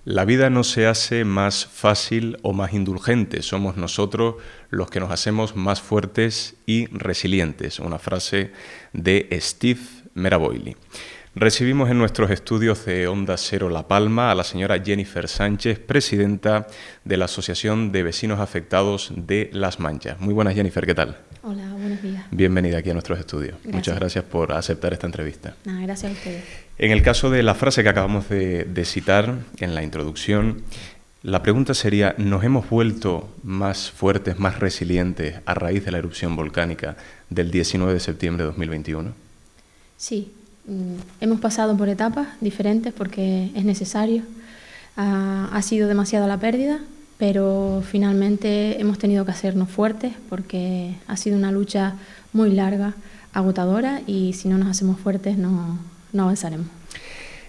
La vida no se hace más fácil o más indulgente, somos nosotros los que nos hacemos más fuertes y resilientes. Una frase de Steve Meraboili. Recibimos en nuestros estudios de Onda Cero La Palma a la señora Jennifer Sánchez, presidenta de la Asociación de Vecinos Afectados de Las Manchas. Muy buenas, Jennifer, ¿qué tal? Hola, buenos días. Bienvenida aquí a nuestros estudios. Gracias. Muchas gracias por aceptar esta entrevista. Gracias a ustedes. En el caso de la frase que acabamos de citar en la introducción, la pregunta sería, ¿nos hemos vuelto más fuertes, más resilientes a raíz de la erupción volcánica del 19 de septiembre de 2021? Sí, hemos pasado por etapas diferentes porque es necesario. Ha sido demasiada la pérdida, pero finalmente hemos tenido que hacernos fuertes porque ha sido una lucha muy larga, agotadora, y si no nos hacemos fuertes no avanzaremos.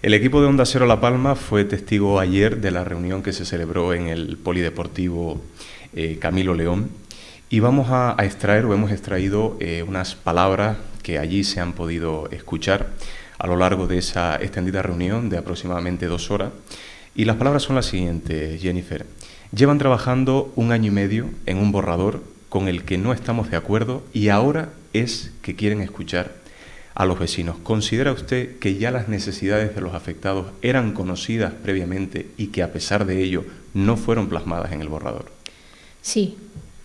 El equipo de Onda Cero La Palma fue testigo ayer de la reunión que se celebró en el Polideportivo Camilo León, y vamos a extraer, o hemos extraído unas palabras que allí se han podido escuchar a lo largo de esa extendida reunión de aproximadamente 2 horas. Y las palabras son las siguientes, Jennifer. Llevan trabajando 1 año y medio en un borrador con el que no estamos de acuerdo y ahora es que quieren escuchar a los vecinos. ¿Considera usted que ya las necesidades de los afectados eran conocidas previamente y que a pesar de ello no fueron plasmadas en el borrador? Sí,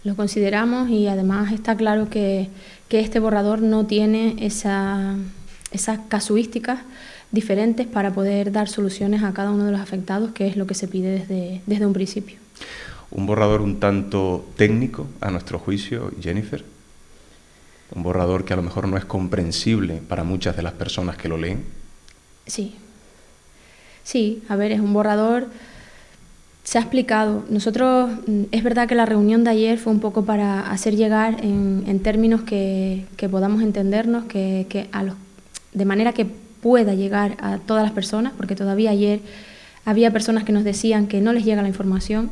lo consideramos, y además está claro que este borrador no tiene esas casuísticas diferentes para poder dar soluciones a cada uno de los afectados, que es lo que se pide desde un principio. Un borrador un tanto técnico, a nuestro juicio, Jennifer. Un borrador que a lo mejor no es comprensible para muchas de las personas que lo leen. Sí, a ver, es un borrador, se ha explicado. Nosotros, es verdad que la reunión de ayer fue un poco para hacer llegar en términos que podamos entendernos, de manera que pueda llegar a todas las personas, porque todavía ayer había personas que nos decían que no les llega la información.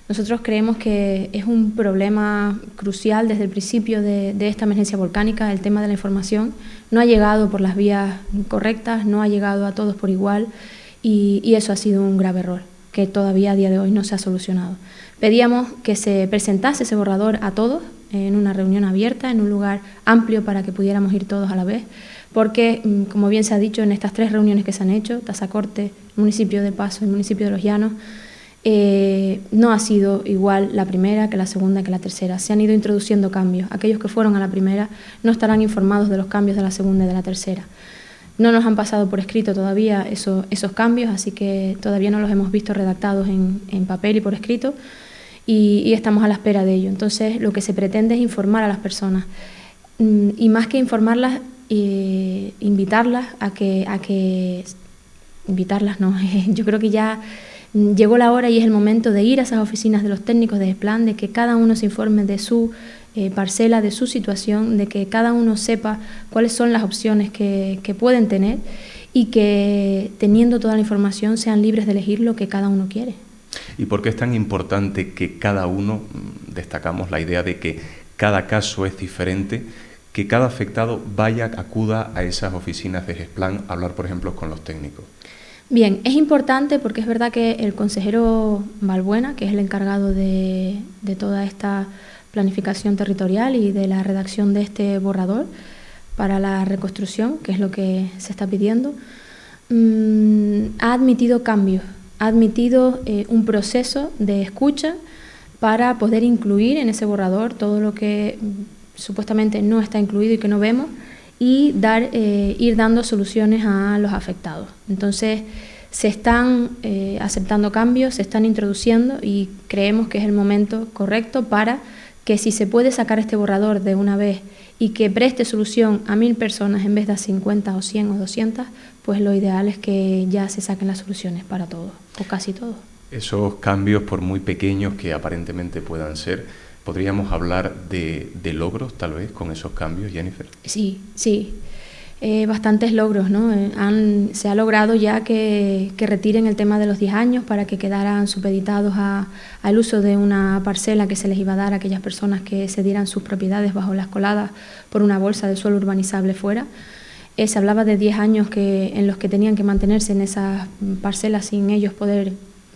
Nosotros creemos que es un problema crucial desde el principio de esta emergencia volcánica. El tema de la información no ha llegado por las vías correctas, no ha llegado a todos por igual, y eso ha sido un grave error que todavía a día de hoy no se ha solucionado. Pedíamos que se presentase ese borrador a todos en una reunión abierta, en un lugar amplio para que pudiéramos ir todos a la vez, porque, como bien se ha dicho, en estas 3 reuniones que se han hecho, Tazacorte, el municipio de Paso y el municipio de Los Llanos, no ha sido igual la primera que la segunda que la tercera. Se han ido introduciendo cambios. Aquellos que fueron a la primera no estarán informados de los cambios de la segunda y de la tercera. No nos han pasado por escrito todavía esos cambios, así que todavía no los hemos visto redactados en papel y por escrito, y estamos a la espera de ello. Entonces, lo que se pretende es informar a las personas, y más que informarlas, invitarlas a que invitarlas no, yo creo que ya llegó la hora y es el momento de ir a esas oficinas de los técnicos de Gesplan, de que cada uno se informe de su parcela, de su situación, de que cada uno sepa cuáles son las opciones que pueden tener, y que, teniendo toda la información, sean libres de elegir lo que cada uno quiere. ¿Y por qué es tan importante que cada uno, destacamos la idea de que cada caso es diferente, que cada afectado acuda a esas oficinas de Gesplan a hablar, por ejemplo, con los técnicos? Bien, es importante porque es verdad que el consejero Balbuena, que es el encargado de toda esta planificación territorial y de la redacción de este borrador para la reconstrucción, que es lo que se está pidiendo, ha admitido cambios, ha admitido un proceso de escucha para poder incluir en ese borrador todo lo que supuestamente no está incluido y que no vemos, y ir dando soluciones a los afectados. Entonces, se están aceptando cambios, se están introduciendo, y creemos que es el momento correcto para que, si se puede sacar este borrador de una vez y que preste solución a 1000 personas en vez de a 50 o 100 o 200, pues lo ideal es que ya se saquen las soluciones para todos, o casi todos. Esos cambios, por muy pequeños que aparentemente puedan ser, ¿podríamos hablar de logros, tal vez, con esos cambios, Jennifer? Sí. Bastantes logros, ¿no? Se ha logrado ya que retiren el tema de los 10 años para que quedaran supeditados al uso de una parcela que se les iba a dar a aquellas personas que cedieran sus propiedades bajo las coladas por una bolsa de suelo urbanizable fuera. Se hablaba de 10 años en los que tenían que mantenerse en esas parcelas sin ellos poder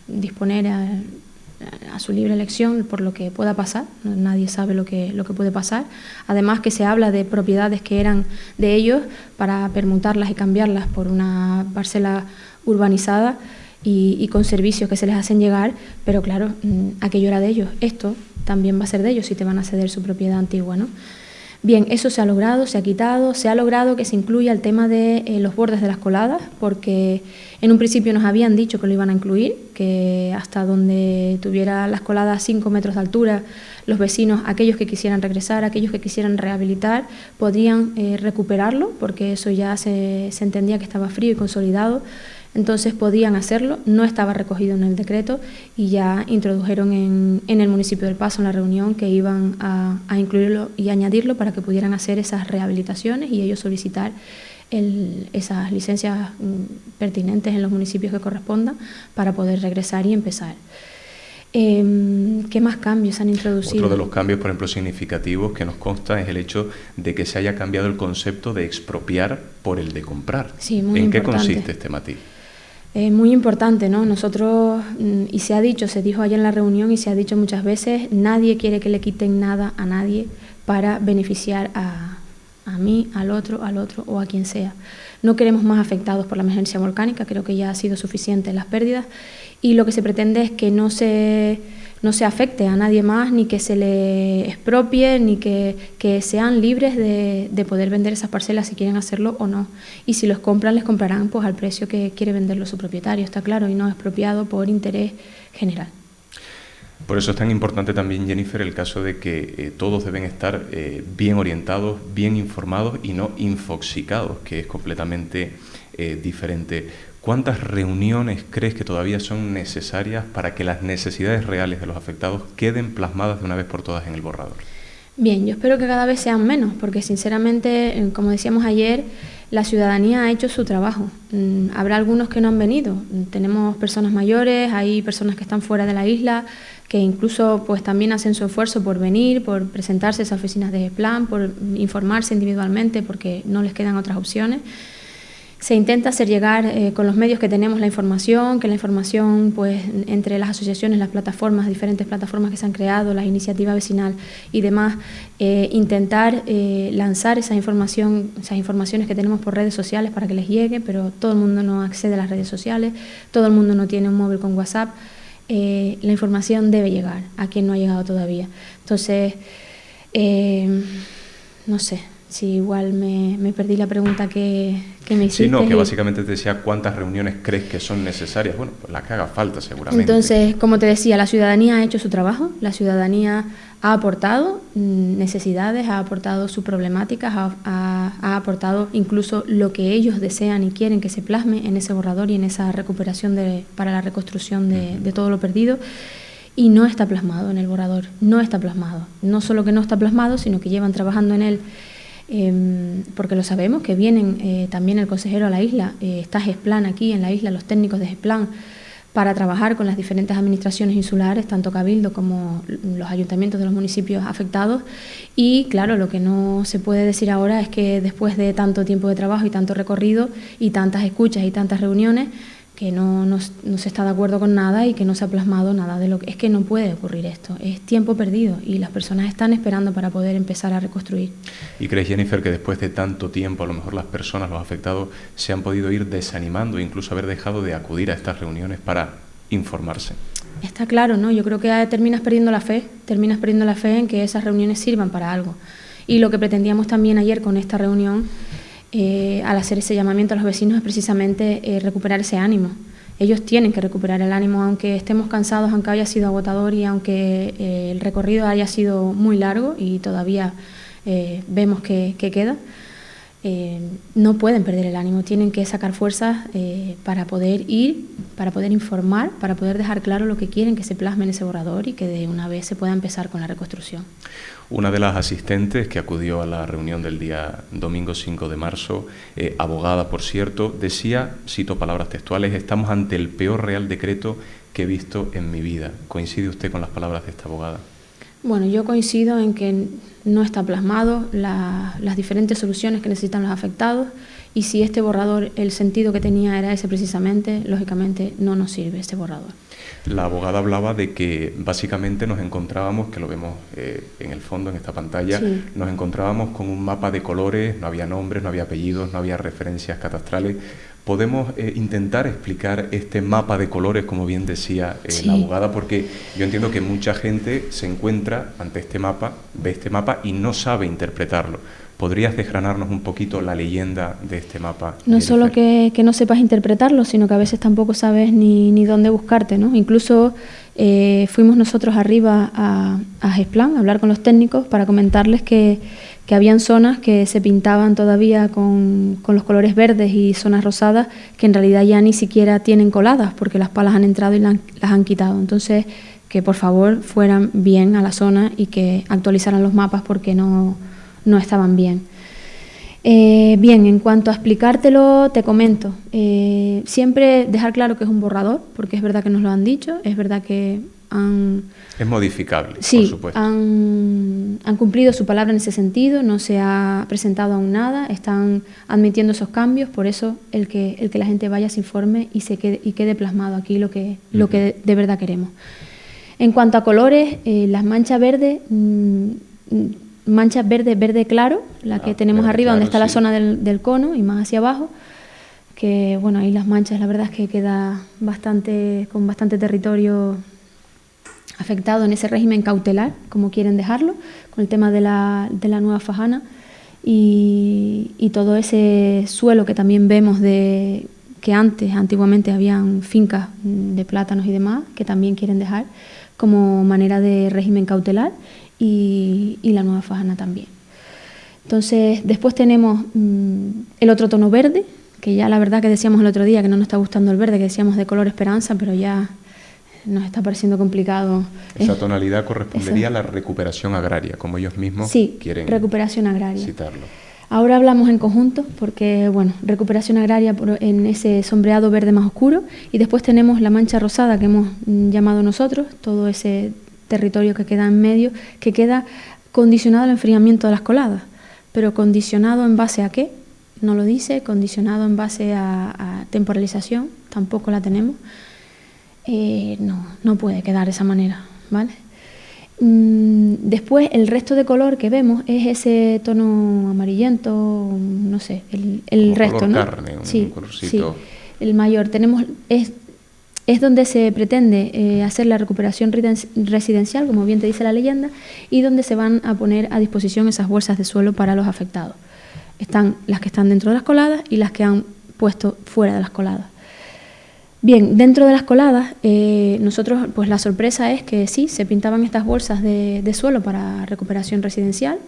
disponer a su libre elección por lo que pueda pasar. Nadie sabe lo que puede pasar. Además que se habla de propiedades que eran de ellos para permutarlas y cambiarlas por una parcela urbanizada y con servicios que se les hacen llegar, pero claro, aquello era de ellos. Esto también va a ser de ellos si te van a ceder su propiedad antigua, ¿no? Bien, eso se ha logrado, se ha quitado, se ha logrado que se incluya el tema de los bordes de las coladas, porque en un principio nos habían dicho que lo iban a incluir, que hasta donde tuviera las coladas 5 metros de altura, los vecinos, aquellos que quisieran regresar, aquellos que quisieran rehabilitar, podrían recuperarlo, porque eso ya se entendía que estaba frío y consolidado. Entonces podían hacerlo, no estaba recogido en el decreto y ya introdujeron en el municipio del Paso, en la reunión, que iban a incluirlo y añadirlo para que pudieran hacer esas rehabilitaciones y ellos solicitar esas licencias pertinentes en los municipios que correspondan para poder regresar y empezar. ¿Qué más cambios han introducido? Otro de los cambios, por ejemplo, significativos que nos consta es el hecho de que se haya cambiado el concepto de expropiar por el de comprar. Sí, muy ¿En importante. qué consiste este matiz? Muy importante, ¿no? Nosotros, y se dijo ayer en la reunión y se ha dicho muchas veces, nadie quiere que le quiten nada a nadie para beneficiar a mí, al otro o a quien sea. No queremos más afectados por la emergencia volcánica, creo que ya ha sido suficiente las pérdidas y lo que se pretende es que no se afecte a nadie más, ni que se le expropie, ni que sean libres de poder vender esas parcelas si quieren hacerlo o no. Y si los compran, les comprarán pues al precio que quiere venderlo su propietario, está claro, y no expropiado por interés general. Por eso es tan importante también, Jennifer, el caso de que todos deben estar bien orientados, bien informados y no infoxicados, que es completamente diferente. ¿Cuántas reuniones crees que todavía son necesarias para que las necesidades reales de los afectados queden plasmadas de una vez por todas en el borrador? Bien, yo espero que cada vez sean menos, porque sinceramente, como decíamos ayer, la ciudadanía ha hecho su trabajo. Habrá algunos que no han venido. Tenemos personas mayores, hay personas que están fuera de la isla, que incluso pues también hacen su esfuerzo por venir, por presentarse a esas oficinas de GESPLAN, por informarse individualmente, porque no les quedan otras opciones. Se intenta hacer llegar con los medios que tenemos la información, que la información pues entre las asociaciones, las plataformas, diferentes plataformas que se han creado, la iniciativa vecinal y demás, intentar lanzar esa información, esas informaciones que tenemos por redes sociales para que les llegue, pero todo el mundo no accede a las redes sociales, todo el mundo no tiene un móvil con WhatsApp. La información debe llegar a quien no ha llegado todavía. Entonces, no sé. Sí, igual me perdí la pregunta que me hiciste. Sí, no, que básicamente te decía cuántas reuniones crees que son necesarias. Bueno, pues las que haga falta seguramente. Entonces, como te decía, la ciudadanía ha hecho su trabajo, la ciudadanía ha aportado necesidades, ha aportado sus problemáticas, ha aportado incluso lo que ellos desean y quieren que se plasme en ese borrador y en esa recuperación para la reconstrucción de todo lo perdido. Y no está plasmado en el borrador, no está plasmado. No solo que no está plasmado, sino que llevan trabajando en él. Porque lo sabemos, que vienen también el consejero a la isla, está GESPLAN aquí en la isla, los técnicos de GESPLAN, para trabajar con las diferentes administraciones insulares, tanto Cabildo como los ayuntamientos de los municipios afectados. Y claro, lo que no se puede decir ahora es que después de tanto tiempo de trabajo y tanto recorrido y tantas escuchas y tantas reuniones, que no se está de acuerdo con nada y que no se ha plasmado nada de lo que... Es que no puede ocurrir esto, es tiempo perdido y las personas están esperando para poder empezar a reconstruir. ¿Y crees, Jennifer, que después de tanto tiempo a lo mejor las personas, los afectados, se han podido ir desanimando e incluso haber dejado de acudir a estas reuniones para informarse? Está claro, ¿no? Yo creo que terminas perdiendo la fe en que esas reuniones sirvan para algo. Y lo que pretendíamos también ayer con esta reunión, al hacer ese llamamiento a los vecinos, es precisamente recuperar ese ánimo. Ellos tienen que recuperar el ánimo, aunque estemos cansados, aunque haya sido agotador y aunque el recorrido haya sido muy largo y todavía vemos que queda. No pueden perder el ánimo, tienen que sacar fuerzas para poder ir, para poder informar, para poder dejar claro lo que quieren que se plasme en ese borrador y que de una vez se pueda empezar con la reconstrucción. Una de las asistentes que acudió a la reunión del día domingo 5 de marzo, abogada por cierto, decía, cito palabras textuales, estamos ante el peor Real Decreto que he visto en mi vida. ¿Coincide usted con las palabras de esta abogada? Bueno, yo coincido en que no está plasmado las diferentes soluciones que necesitan los afectados y si este borrador, el sentido que tenía era ese precisamente, lógicamente no nos sirve este borrador. La abogada hablaba de que básicamente nos encontrábamos, que lo vemos en el fondo, en esta pantalla, Sí. nos encontrábamos con un mapa de colores, no había nombres, no había apellidos, no había referencias catastrales. ¿Podemos intentar explicar este mapa de colores, como bien decía Sí. la abogada? Porque yo entiendo que mucha gente se encuentra ante este mapa, ve este mapa y no sabe interpretarlo. ¿Podrías desgranarnos un poquito la leyenda de este mapa? No solo que no sepas interpretarlo, sino que a veces tampoco sabes ni dónde buscarte, ¿no? Incluso fuimos nosotros arriba a Gesplan a hablar con los técnicos para comentarles que habían zonas que se pintaban todavía con los colores verdes y zonas rosadas que en realidad ya ni siquiera tienen coladas porque las palas han entrado y las han quitado. Entonces, que por favor fueran bien a la zona y que actualizaran los mapas porque no estaban bien. Bien, en cuanto a explicártelo, te comento. Siempre dejar claro que es un borrador, porque es verdad que nos lo han dicho, es verdad que es modificable, sí, por supuesto. Han cumplido su palabra en ese sentido, no se ha presentado aún nada, están admitiendo esos cambios, por eso el que la gente vaya, se informe y quede plasmado aquí lo que de verdad queremos. En cuanto a colores, las manchas verdes... manchas verde claro, la que tenemos arriba, claro, donde está la zona del cono y más hacia abajo, que bueno, ahí las manchas la verdad es que queda con bastante territorio afectado en ese régimen cautelar, como quieren dejarlo, con el tema de la nueva fajana y todo ese suelo que también vemos que antiguamente habían fincas de plátanos y demás, que también quieren dejar como manera de régimen cautelar. Y la nueva fajana también. Entonces, después tenemos el otro tono verde, que ya la verdad que decíamos el otro día que no nos está gustando el verde, que decíamos de color esperanza, pero ya nos está pareciendo complicado. Esa tonalidad correspondería a la recuperación agraria, como ellos mismos quieren recuperación agraria. citarlo. Ahora hablamos en conjunto, porque bueno, recuperación agraria en ese sombreado verde más oscuro, y después tenemos la mancha rosada que hemos llamado nosotros, todo ese territorio que queda en medio, que queda condicionado al enfriamiento de las coladas, pero condicionado en base a qué, no lo dice, condicionado en base a temporalización, tampoco la tenemos, no puede quedar de esa manera, ¿vale? Después el resto de color que vemos es ese tono amarillento, no sé, el resto, color ¿no? Carne, un colorcito. Sí, el mayor, es donde se pretende hacer la recuperación residencial, como bien te dice la leyenda, y donde se van a poner a disposición esas bolsas de suelo para los afectados. Están las que están dentro de las coladas y las que han puesto fuera de las coladas. Bien, dentro de las coladas, nosotros, pues la sorpresa es que sí, se pintaban estas bolsas de suelo para recuperación residencial,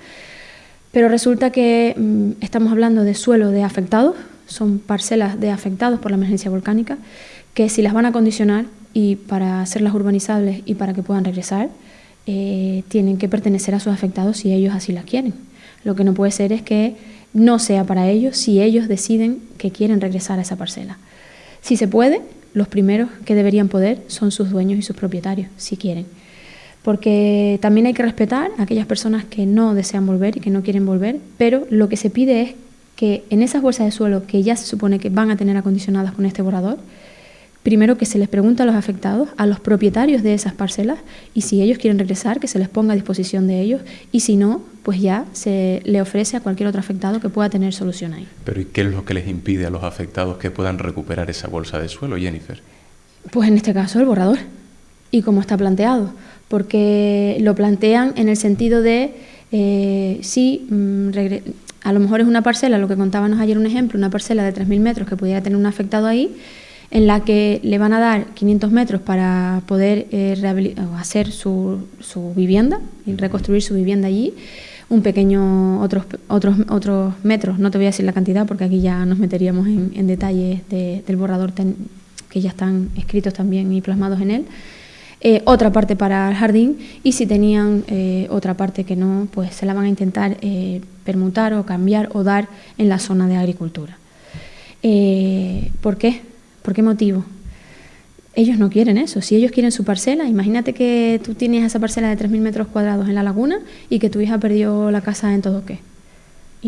pero resulta que estamos hablando de suelo de afectados, son parcelas de afectados por la emergencia volcánica, que si las van a acondicionar y para hacerlas urbanizables y para que puedan regresar, tienen que pertenecer a sus afectados si ellos así las quieren. Lo que no puede ser es que no sea para ellos si ellos deciden que quieren regresar a esa parcela. Si se puede, los primeros que deberían poder son sus dueños y sus propietarios, si quieren. Porque también hay que respetar a aquellas personas que no desean volver y que no quieren volver, pero lo que se pide es que en esas bolsas de suelo que ya se supone que van a tener acondicionadas con este borrador, primero que se les pregunte a los afectados, a los propietarios de esas parcelas, y si ellos quieren regresar, que se les ponga a disposición de ellos, y si no, pues ya se le ofrece a cualquier otro afectado que pueda tener solución ahí. Pero ¿y qué es lo que les impide a los afectados que puedan recuperar esa bolsa de suelo, Jennifer? Pues en este caso el borrador, y cómo está planteado, porque lo plantean en el sentido de, a lo mejor es una parcela, lo que contábamos ayer un ejemplo, una parcela de 3.000 metros que pudiera tener un afectado ahí, en la que le van a dar 500 metros para poder hacer su vivienda y reconstruir su vivienda allí, un pequeño, otros metros, no te voy a decir la cantidad porque aquí ya nos meteríamos en detalles del borrador que ya están escritos también y plasmados en él, otra parte para el jardín, y si tenían otra parte que no, pues se la van a intentar permutar o cambiar o dar en la zona de agricultura. ¿Por qué? ¿Por qué motivo? Ellos no quieren eso. Si ellos quieren su parcela, imagínate que tú tienes esa parcela de 3.000 metros cuadrados en la laguna y que tu hija perdió la casa en Todoque.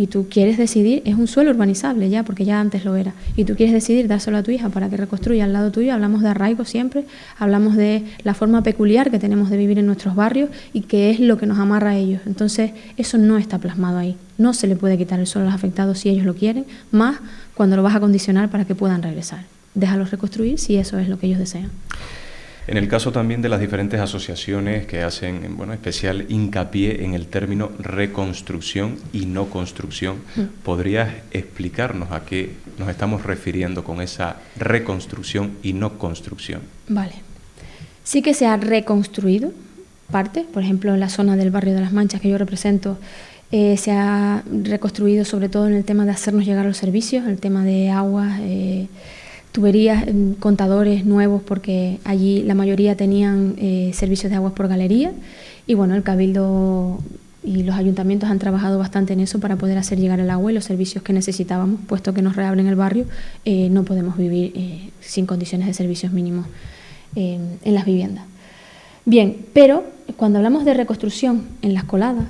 y tú quieres decidir, es un suelo urbanizable ya, porque ya antes lo era, y tú quieres decidir dárselo a tu hija para que reconstruya al lado tuyo, hablamos de arraigo siempre, hablamos de la forma peculiar que tenemos de vivir en nuestros barrios y que es lo que nos amarra a ellos. Entonces, eso no está plasmado ahí. No se le puede quitar el suelo a los afectados si ellos lo quieren, más cuando lo vas a condicionar para que puedan regresar. Déjalos reconstruir si eso es lo que ellos desean. En el caso también de las diferentes asociaciones que hacen, bueno, especial hincapié en el término reconstrucción y no construcción, ¿podrías explicarnos a qué nos estamos refiriendo con esa reconstrucción y no construcción? Vale. Sí que se ha reconstruido parte, por ejemplo, en la zona del barrio de Las Manchas que yo represento, se ha reconstruido sobre todo en el tema de hacernos llegar los servicios, el tema de aguas, tuberías, contadores nuevos, porque allí la mayoría tenían servicios de aguas por galería, y bueno, el Cabildo y los ayuntamientos han trabajado bastante en eso para poder hacer llegar el agua y los servicios que necesitábamos, puesto que nos reabren el barrio, no podemos vivir sin condiciones de servicios mínimos en las viviendas. Bien, pero cuando hablamos de reconstrucción en las coladas,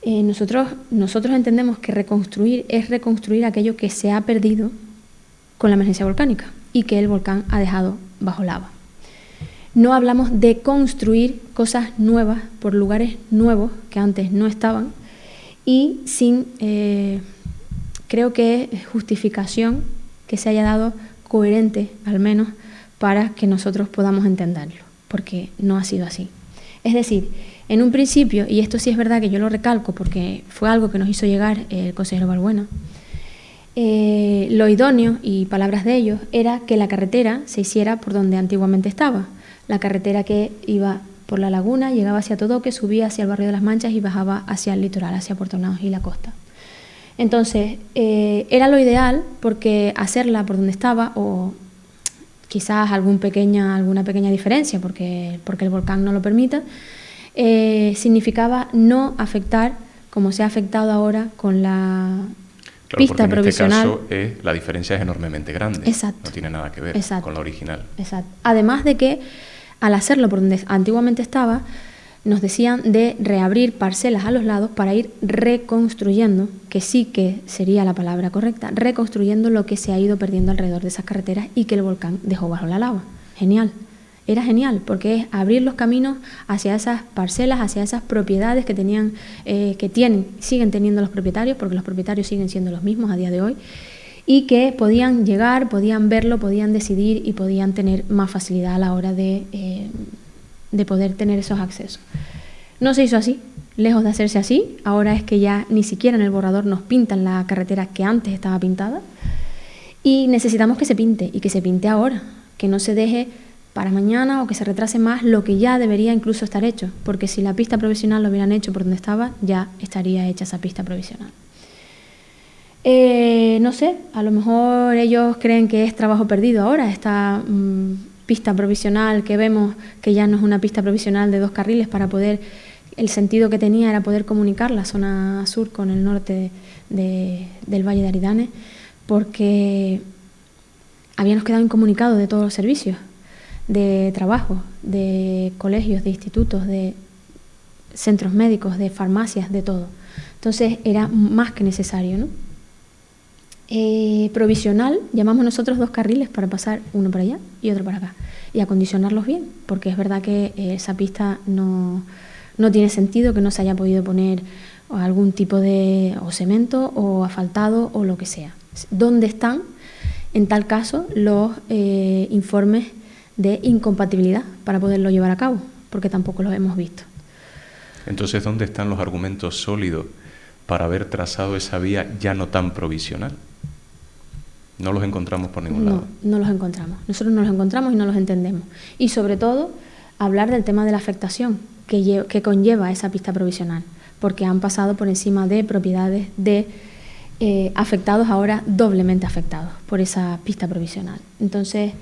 nosotros entendemos que reconstruir es reconstruir aquello que se ha perdido con la emergencia volcánica y que el volcán ha dejado bajo lava. No hablamos de construir cosas nuevas por lugares nuevos que antes no estaban y sin, creo que es justificación que se haya dado coherente, al menos, para que nosotros podamos entenderlo, porque no ha sido así. Es decir, en un principio, y esto sí es verdad que yo lo recalco porque fue algo que nos hizo llegar el consejero Balbuena, lo idóneo, y palabras de ellos, era que la carretera se hiciera por donde antiguamente estaba. La carretera que iba por la laguna, llegaba hacia Todoque, subía hacia el barrio de Las Manchas y bajaba hacia el litoral, hacia Puerto Naos y la costa. Entonces, era lo ideal porque hacerla por donde estaba, o quizás alguna pequeña diferencia porque el volcán no lo permita, significaba no afectar como se ha afectado ahora con la pista provisional. En este caso la diferencia es enormemente grande. Exacto. No tiene nada que ver con la original. Exacto. Además de que al hacerlo por donde antiguamente estaba, nos decían de reabrir parcelas a los lados para ir reconstruyendo, que sí que sería la palabra correcta, reconstruyendo lo que se ha ido perdiendo alrededor de esas carreteras y que el volcán dejó bajo la lava. Genial. Era genial, porque es abrir los caminos hacia esas parcelas, hacia esas propiedades que siguen teniendo los propietarios, porque los propietarios siguen siendo los mismos a día de hoy, y que podían llegar, podían verlo, podían decidir y podían tener más facilidad a la hora de poder tener esos accesos. No se hizo así, lejos de hacerse así. Ahora es que ya ni siquiera en el borrador nos pintan la carretera que antes estaba pintada, y necesitamos que se pinte, y que se pinte ahora, que no se deje para mañana o que se retrase más lo que ya debería incluso estar hecho, porque si la pista provisional lo hubieran hecho por donde estaba, ya estaría hecha esa pista provisional. No sé, a lo mejor ellos creen que es trabajo perdido ahora, esta pista provisional que vemos, que ya no es una pista provisional de 2 carriles para poder, el sentido que tenía era poder comunicar la zona sur con el norte del Valle de Aridane, porque habíamos quedado incomunicados de todos los servicios, de trabajo, de colegios, de institutos, de centros médicos, de farmacias, de todo. Entonces era más que necesario, ¿no? Provisional, llamamos nosotros 2 carriles para pasar uno para allá y otro para acá, y acondicionarlos bien, porque es verdad que esa pista no tiene sentido que no se haya podido poner algún tipo de cemento o asfaltado o lo que sea. ¿Dónde están, en tal caso, los informes de incompatibilidad para poderlo llevar a cabo? Porque tampoco los hemos visto. Entonces, ¿dónde están los argumentos sólidos para haber trazado esa vía ya no tan provisional? No los encontramos por ningún lado. No los encontramos. Nosotros no los encontramos y no los entendemos. Y sobre todo, hablar del tema de la afectación que conlleva esa pista provisional, porque han pasado por encima de propiedades de afectados, ahora doblemente afectados por esa pista provisional. Entonces,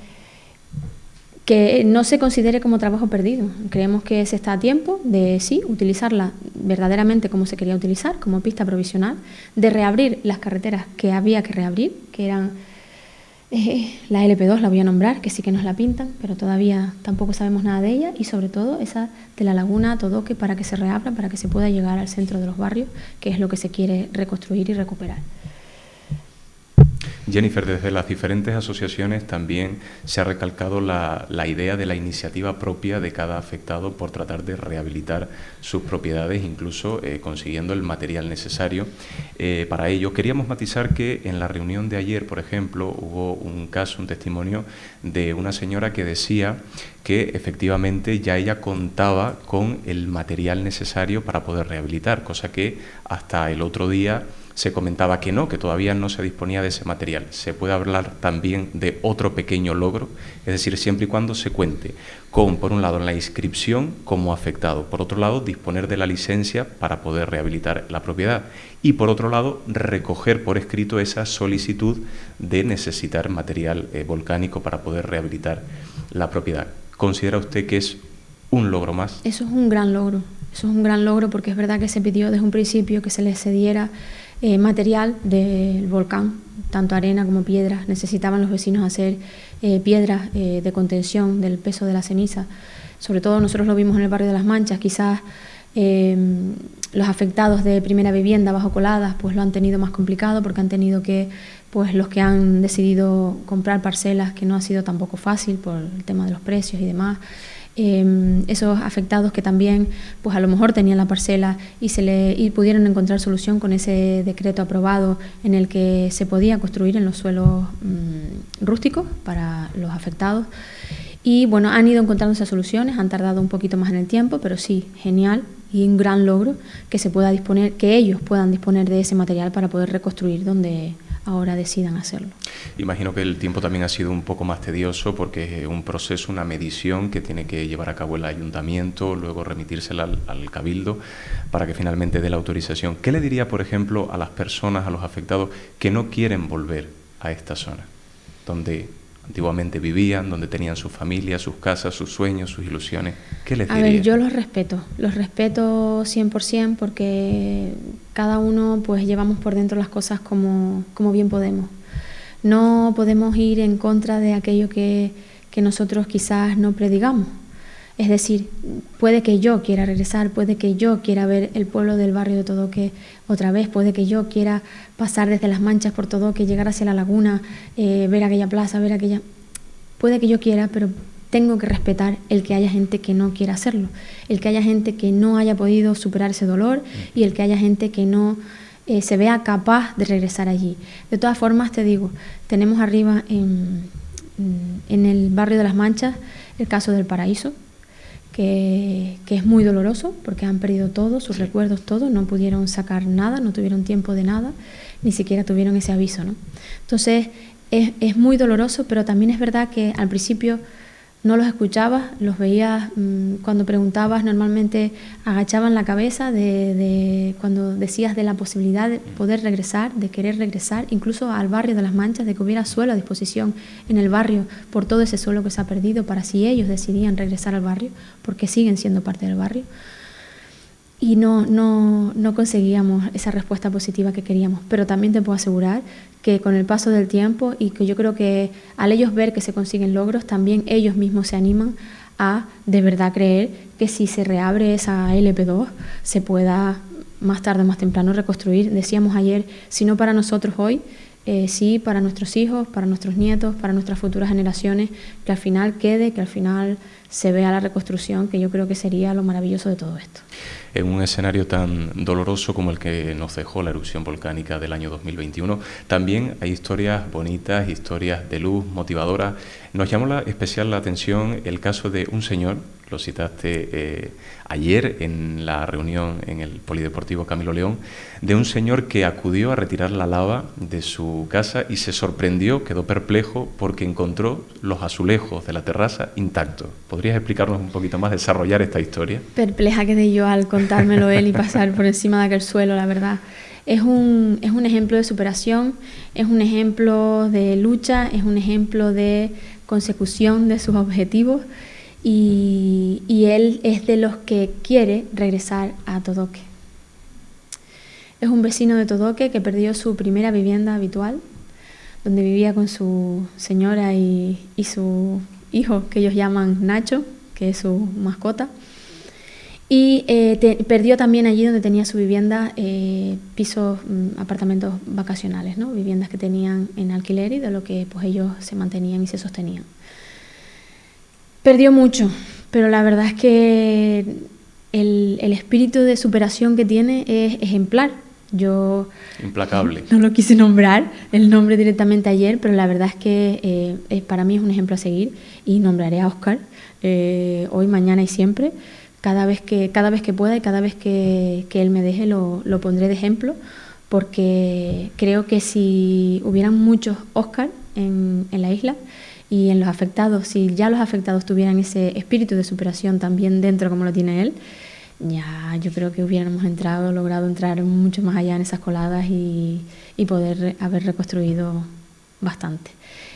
que no se considere como trabajo perdido. Creemos que se está a tiempo de, sí, utilizarla verdaderamente como se quería utilizar, como pista provisional, de reabrir las carreteras que había que reabrir, que eran La LP2 la voy a nombrar, que sí que nos la pintan, pero todavía tampoco sabemos nada de ella, y sobre todo esa de la laguna Todoque, para que se reabra, para que se pueda llegar al centro de los barrios, que es lo que se quiere reconstruir y recuperar. Jennifer, desde las diferentes asociaciones también se ha recalcado la idea de la iniciativa propia de cada afectado por tratar de rehabilitar sus propiedades, incluso consiguiendo el material necesario para ello. Queríamos matizar que en la reunión de ayer, por ejemplo, hubo un caso, un testimonio de una señora que decía que efectivamente ya ella contaba con el material necesario para poder rehabilitar, cosa que hasta el otro día se comentaba que no, que todavía no se disponía de ese material. Se puede hablar también de otro pequeño logro, es decir, siempre y cuando se cuente con, por un lado, la inscripción como afectado, por otro lado, disponer de la licencia para poder rehabilitar la propiedad y, por otro lado, recoger por escrito esa solicitud de necesitar material volcánico para poder rehabilitar la propiedad. ¿Considera usted que es un logro más? Eso es un gran logro. Eso es un gran logro, porque es verdad que se pidió desde un principio que se les cediera material del volcán, tanto arena como piedras. Necesitaban los vecinos hacer piedras de contención del peso de la ceniza. Sobre todo nosotros lo vimos en el barrio de Las Manchas. Quizás los afectados de primera vivienda bajo coladas pues lo han tenido más complicado, porque han tenido que, pues los que han decidido comprar parcelas, que no ha sido tampoco fácil por el tema de los precios y demás. Esos afectados que también pues a lo mejor tenían la parcela y pudieron encontrar solución con ese decreto aprobado en el que se podía construir en los suelos rústicos para los afectados. Y bueno, han ido encontrando esas soluciones, han tardado un poquito más en el tiempo, pero sí, genial y un gran logro que se pueda disponer, que ellos puedan disponer de ese material para poder reconstruir donde ahora decidan hacerlo. Imagino que el tiempo también ha sido un poco más tedioso, porque es un proceso, una medición que tiene que llevar a cabo el ayuntamiento, luego remitírsela al cabildo para que finalmente dé la autorización. ¿Qué le diría, por ejemplo, a las personas, a los afectados que no quieren volver a esta zona, donde antiguamente vivían, donde tenían sus familias, sus casas, sus sueños, sus ilusiones? ¿Qué les diría? A ver, yo los respeto 100%, porque cada uno pues llevamos por dentro las cosas como bien podemos. No podemos ir en contra de aquello que nosotros quizás no predigamos. Es decir, puede que yo quiera regresar, puede que yo quiera ver el pueblo del barrio de Todoque otra vez, puede que yo quiera pasar desde Las Manchas por Todoque, llegar hacia la laguna, ver aquella plaza, ver aquella... Puede que yo quiera, pero tengo que respetar el que haya gente que no quiera hacerlo, el que haya gente que no haya podido superar ese dolor y el que haya gente que no se vea capaz de regresar allí. De todas formas, te digo, tenemos arriba en el barrio de Las Manchas el caso del Paraíso, que es muy doloroso, porque han perdido todo, sus recuerdos, todo, no pudieron sacar nada, no tuvieron tiempo de nada, ni siquiera tuvieron ese aviso, ¿no? Entonces es muy doloroso, pero también es verdad que al principio no los escuchabas, los veías cuando preguntabas, normalmente agachaban la cabeza cuando decías de la posibilidad de poder regresar, de querer regresar, incluso al barrio de Las Manchas, de que hubiera suelo a disposición en el barrio por todo ese suelo que se ha perdido, para si ellos decidían regresar al barrio, porque siguen siendo parte del barrio. Y no conseguíamos esa respuesta positiva que queríamos, pero también te puedo asegurar que con el paso del tiempo, y que yo creo que al ellos ver que se consiguen logros, también ellos mismos se animan a de verdad creer que si se reabre esa LP2 se pueda más tarde o más temprano reconstruir. Decíamos ayer, si no para nosotros hoy, sí para nuestros hijos, para nuestros nietos, para nuestras futuras generaciones, que al final quede, que al final se vea la reconstrucción, que yo creo que sería lo maravilloso de todo esto. En un escenario tan doloroso como el que nos dejó la erupción volcánica del año 2021, también hay historias bonitas, historias de luz, motivadoras. Nos llamó especial la atención el caso de un señor, lo citaste ayer en la reunión en el Polideportivo Camilo León, de un señor que acudió a retirar la lava de su casa y se sorprendió, quedó perplejo porque encontró los azulejos de la terraza intactos. ¿Podrías explicarnos un poquito más, desarrollar esta historia? Perpleja quedé yo al contármelo él y pasar por encima de aquel suelo, la verdad. Es un ejemplo de superación, es un ejemplo de lucha, es un ejemplo de consecución de sus objetivos, y él es de los que quiere regresar a Todoque. Es un vecino de Todoque que perdió su primera vivienda habitual, donde vivía con su señora y su hijo, que ellos llaman Nacho, que es su mascota. Y perdió también allí donde tenía su vivienda, pisos, apartamentos vacacionales, ¿no? Viviendas que tenían en alquiler y de lo que pues ellos se mantenían y se sostenían. Perdió mucho, pero la verdad es que el espíritu de superación que tiene es ejemplar. Yo implacable. No lo quise nombrar el nombre directamente ayer, pero la verdad es que para mí es un ejemplo a seguir y nombraré a Óscar hoy, mañana y siempre. Cada vez que pueda y cada vez que él me deje lo pondré de ejemplo, porque creo que si hubieran muchos Óscar en la isla y en los afectados, si ya los afectados tuvieran ese espíritu de superación también dentro como lo tiene él, ya yo creo que hubiéramos logrado entrar mucho más allá en esas coladas y poder haber reconstruido bastante.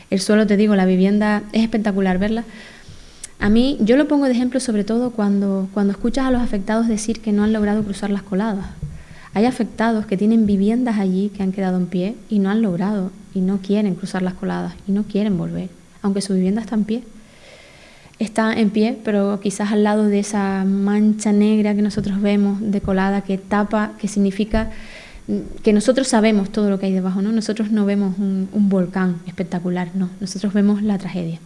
El suelo, te digo, la vivienda, es espectacular verla. A mí, yo lo pongo de ejemplo sobre todo cuando escuchas a los afectados decir que no han logrado cruzar las coladas. Hay afectados que tienen viviendas allí que han quedado en pie y no han logrado y no quieren cruzar las coladas y no quieren volver, aunque su vivienda está en pie. Está en pie, pero quizás al lado de esa mancha negra que nosotros vemos de colada que tapa, que significa que nosotros sabemos todo lo que hay debajo, ¿no? Nosotros no vemos un volcán espectacular, no, nosotros vemos la tragedia.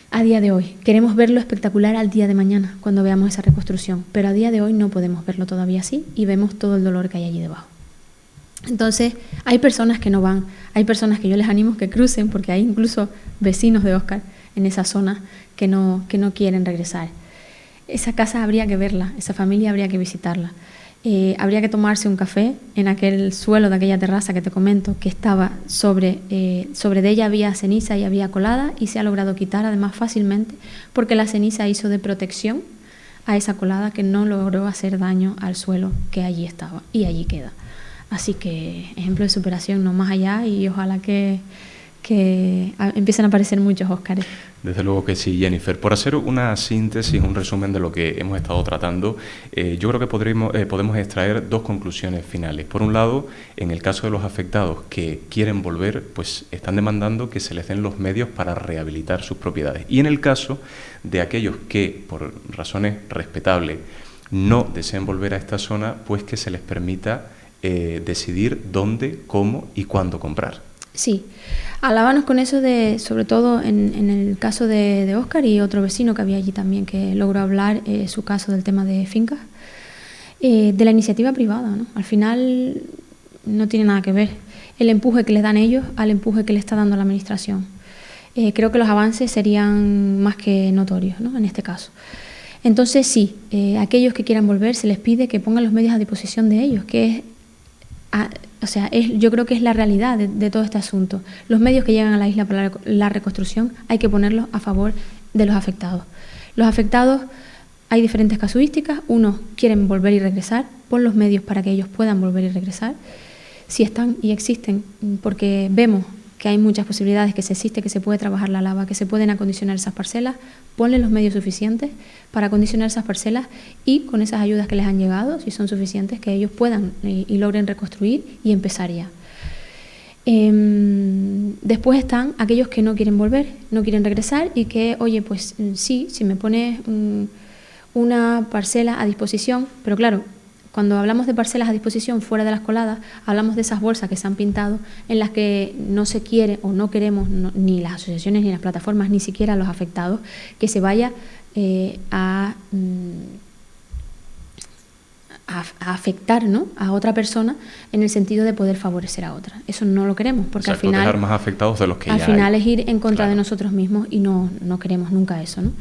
A día de hoy, queremos verlo espectacular al día de mañana, cuando veamos esa reconstrucción, pero a día de hoy no podemos verlo todavía así y vemos todo el dolor que hay allí debajo. Entonces, hay personas que no van, hay personas que yo les animo que crucen, porque hay incluso vecinos de Óscar en esa zona que no quieren regresar. Esa casa habría que verla, esa familia habría que visitarla. Habría que tomarse un café en aquel suelo de aquella terraza que te comento, que estaba sobre de ella había ceniza y había colada, y se ha logrado quitar además fácilmente porque la ceniza hizo de protección a esa colada que no logró hacer daño al suelo que allí estaba y allí queda. Así que ejemplo de superación no más allá, y ojalá que empiecen a aparecer muchos Óscares. Desde luego que sí, Jennifer. Por hacer una síntesis, un resumen de lo que hemos estado tratando, yo creo que podemos extraer dos conclusiones finales. Por un lado, en el caso de los afectados que quieren volver, pues están demandando que se les den los medios para rehabilitar sus propiedades. Y en el caso de aquellos que, por razones respetables, no deseen volver a esta zona, pues que se les permita decidir dónde, cómo y cuándo comprar. Sí, hablábamos con eso sobre todo en el caso de Óscar y otro vecino que había allí también que logró hablar su caso del tema de fincas, de la iniciativa privada, ¿no? Al final no tiene nada que ver el empuje que les dan ellos al empuje que le está dando la administración. Creo que los avances serían más que notorios, ¿no? En este caso. Entonces sí, aquellos que quieran volver se les pide que pongan los medios a disposición de ellos, que yo creo que es la realidad de todo este asunto. Los medios que llegan a la isla para la reconstrucción hay que ponerlos a favor de los afectados. Los afectados, hay diferentes casuísticas. Unos quieren volver y regresar, pon los medios para que ellos puedan volver y regresar, si están y existen, porque vemos que hay muchas posibilidades, que se existe, que se puede trabajar la lava, que se pueden acondicionar esas parcelas. Ponle los medios suficientes para acondicionar esas parcelas y con esas ayudas que les han llegado, si son suficientes, que ellos puedan y logren reconstruir y empezar ya. Después están aquellos que no quieren volver, no quieren regresar y que, oye, pues sí, si me pones una parcela a disposición, pero claro, cuando hablamos de parcelas a disposición fuera de las coladas, hablamos de esas bolsas que se han pintado en las que no se quiere o no queremos, ni las asociaciones ni las plataformas, ni siquiera los afectados, que se vaya a afectar, ¿no?, a otra persona en el sentido de poder favorecer a otra. Eso no lo queremos, porque exacto, al final, dejar más afectados de los que al ya final hay. Es ir en contra Claro. de nosotros mismos y no queremos nunca eso, ¿no?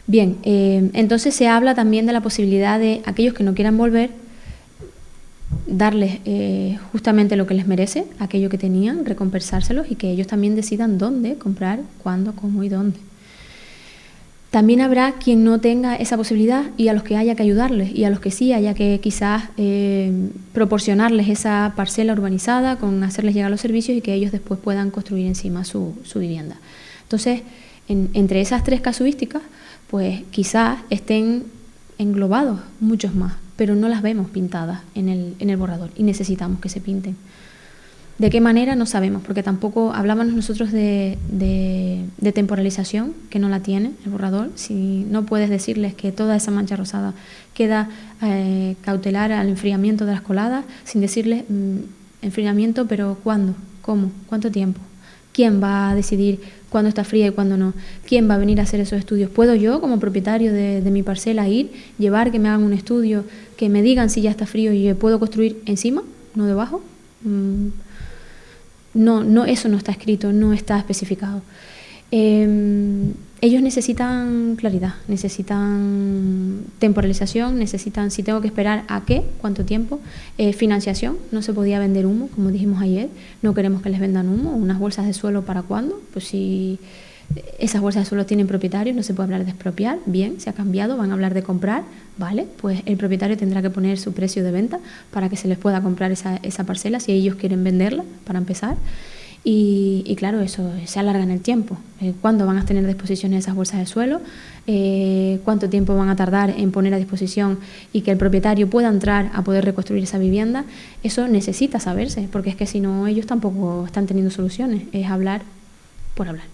Bien, entonces se habla también de la posibilidad de aquellos que no quieran volver, darles justamente lo que les merece, aquello que tenían, recompensárselos y que ellos también decidan dónde comprar, cuándo, cómo y dónde. También habrá quien no tenga esa posibilidad y a los que haya que ayudarles y a los que sí haya que quizás proporcionarles esa parcela urbanizada con hacerles llegar los servicios y que ellos después puedan construir encima su vivienda. Entonces, entre esas tres casuísticas, pues quizás estén englobados muchos más, pero no las vemos pintadas en el borrador y necesitamos que se pinten. ¿De qué manera? No sabemos, porque tampoco hablábamos nosotros de temporalización, que no la tiene el borrador. Si no puedes decirles que toda esa mancha rosada queda cautelar al enfriamiento de las coladas, sin decirles enfriamiento, pero ¿cuándo? ¿Cómo? ¿Cuánto tiempo? ¿Quién va a decidir cuándo está fría y cuándo no? ¿Quién va a venir a hacer esos estudios? ¿Puedo yo, como propietario de mi parcela, ir, llevar, que me hagan un estudio, que me digan si ya está frío y yo puedo construir encima, no debajo? No, eso no está escrito, no está especificado. Ellos necesitan claridad, necesitan temporalización, necesitan, si tengo que esperar a qué, cuánto tiempo, financiación. No se podía vender humo, como dijimos ayer, no queremos que les vendan humo. Unas bolsas de suelo, ¿para cuándo? Pues si esas bolsas de suelo tienen propietarios, no se puede hablar de expropiar. Bien, se ha cambiado, van a hablar de comprar, vale, pues el propietario tendrá que poner su precio de venta para que se les pueda comprar esa parcela si ellos quieren venderla, para empezar. Y claro, eso se alarga en el tiempo. ¿Cuándo van a tener a disposición esas bolsas de suelo? ¿Cuánto tiempo van a tardar en poner a disposición y que el propietario pueda entrar a poder reconstruir esa vivienda? Eso necesita saberse, porque es que si no, ellos tampoco están teniendo soluciones. Es hablar por hablar.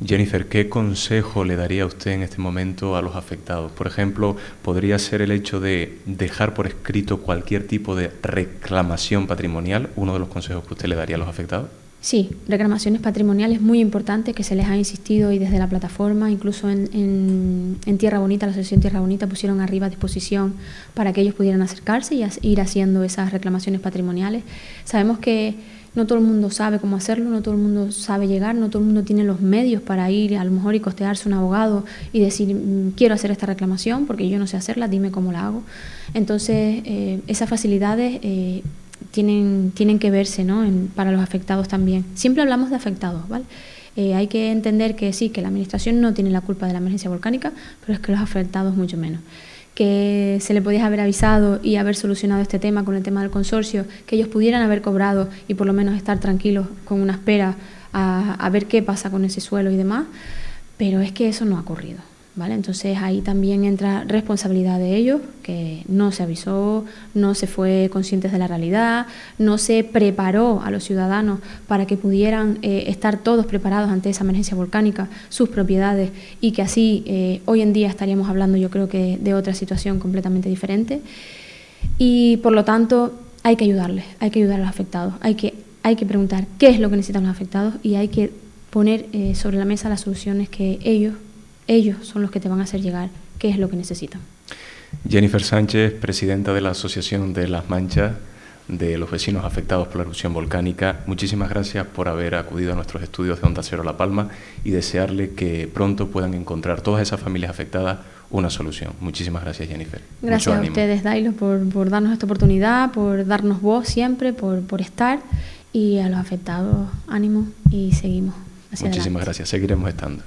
Jennifer, ¿qué consejo le daría usted en este momento a los afectados? Por ejemplo, ¿podría ser el hecho de dejar por escrito cualquier tipo de reclamación patrimonial uno de los consejos que usted le daría a los afectados? Sí, reclamaciones patrimoniales muy importantes que se les ha insistido y desde la plataforma, incluso en Tierra Bonita, la asociación Tierra Bonita pusieron arriba a disposición para que ellos pudieran acercarse y ir haciendo esas reclamaciones patrimoniales. Sabemos que no todo el mundo sabe cómo hacerlo, no todo el mundo sabe llegar, no todo el mundo tiene los medios para ir a lo mejor y costearse un abogado y decir quiero hacer esta reclamación porque yo no sé hacerla, dime cómo la hago. Entonces esas facilidades tienen que verse, ¿no? Para los afectados también. Siempre hablamos de afectados, ¿vale? Hay que entender que sí, que la administración no tiene la culpa de la emergencia volcánica, pero es que los afectados mucho menos. Que se le podía haber avisado y haber solucionado este tema con el tema del consorcio, que ellos pudieran haber cobrado y por lo menos estar tranquilos con una espera a ver qué pasa con ese suelo y demás, pero es que eso no ha ocurrido, ¿vale? Entonces ahí también entra responsabilidad de ellos, que no se avisó, no se fue conscientes de la realidad, no se preparó a los ciudadanos para que pudieran estar todos preparados ante esa emergencia volcánica, sus propiedades, y que así hoy en día estaríamos hablando, yo creo que de otra situación completamente diferente. Y por lo tanto hay que ayudarles, hay que ayudar a los afectados, hay que preguntar qué es lo que necesitan los afectados y hay que poner sobre la mesa las soluciones que ellos son los que te van a hacer llegar qué es lo que necesitan. Jennifer Sánchez, presidenta de la Asociación de Las Manchas, de los vecinos afectados por la erupción volcánica, muchísimas gracias por haber acudido a nuestros estudios de Onda Cero La Palma y desearle que pronto puedan encontrar todas esas familias afectadas una solución. Muchísimas gracias, Jennifer. Gracias a ustedes, Dailo, por darnos esta oportunidad, por darnos voz siempre, por estar, y a los afectados, ánimo y seguimos hacia adelante. Muchísimas gracias, seguiremos estando.